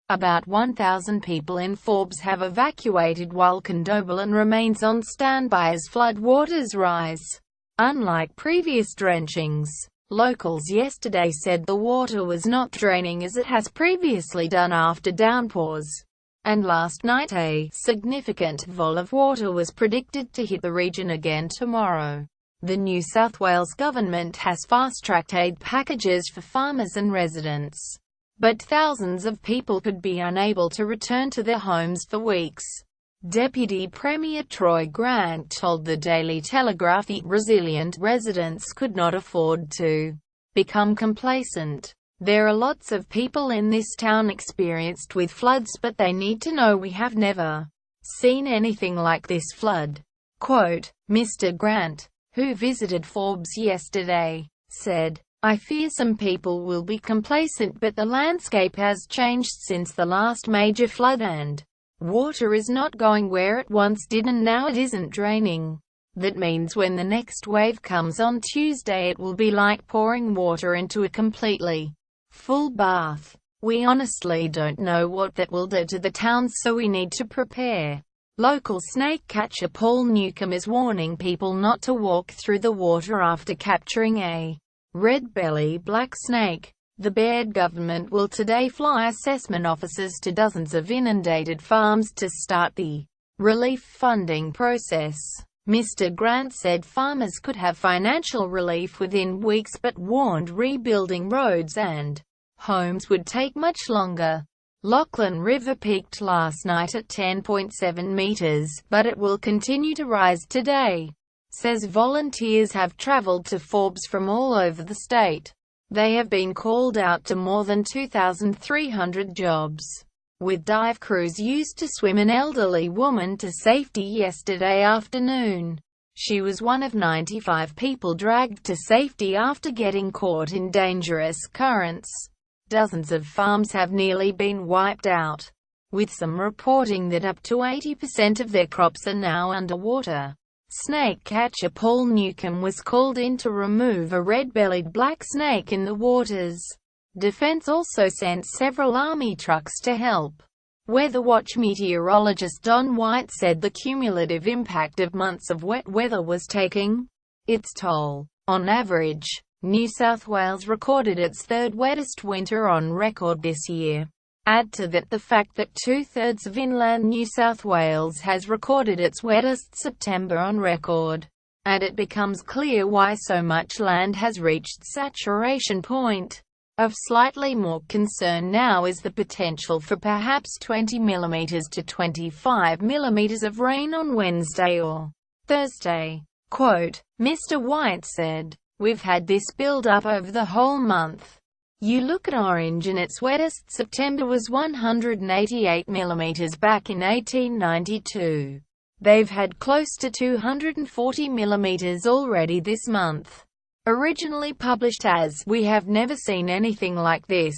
About 1,000 people in Forbes have evacuated while Condobolin remains on standby as floodwaters rise. Unlike previous drenchings, locals yesterday said the water was not draining as it has previously done after downpours. And last night a significant vol of water was predicted to hit the region again tomorrow. The New South Wales government has fast-tracked aid packages for farmers and residents. But thousands of people could be unable to return to their homes for weeks. Deputy Premier Troy Grant told the Daily Telegraph that resilient residents could not afford to become complacent. There are lots of people in this town experienced with floods, but they need to know we have never seen anything like this flood. Quote, Mr. Grant, who visited Forbes yesterday, said, I fear some people will be complacent, but the landscape has changed since the last major flood and water is not going where it once did and now it isn't draining. That means when the next wave comes on Tuesday it will be like pouring water into a completely full bath. We honestly don't know what that will do to the towns, so we need to prepare. Local snake catcher Paul Newcomb is warning people not to walk through the water after capturing a red-belly black snake. The Baird government will today fly assessment officers to dozens of inundated farms to start the relief funding process. Mr. Grant said farmers could have financial relief within weeks, but warned rebuilding roads and homes would take much longer. Lachlan River peaked last night at 10.7 meters, but it will continue to rise today. Says volunteers have traveled to Forbes from all over the state. They have been called out to more than 2,300 jobs, with dive crews used to swim an elderly woman to safety yesterday afternoon. She was one of 95 people dragged to safety after getting caught in dangerous currents. Dozens of farms have nearly been wiped out, with some reporting that up to 80% of their crops are now underwater. Snake catcher Paul Newcomb was called in to remove a red-bellied black snake in the waters. Defense also sent several army trucks to help. Weather Watch meteorologist Don White said the cumulative impact of months of wet weather was taking its toll. On average, New South Wales recorded its third wettest winter on record this year. Add to that the fact that two-thirds of inland New South Wales has recorded its wettest September on record, and it becomes clear why so much land has reached saturation point. Of slightly more concern now is the potential for perhaps 20 mm to 25 mm of rain on Wednesday or Thursday. Quote, Mr. White said, We've had this build up over the whole month. You look at Orange and its wettest September was 188 mm back in 1892. They've had close to 240 mm already this month. Originally published as, We have never seen anything like this.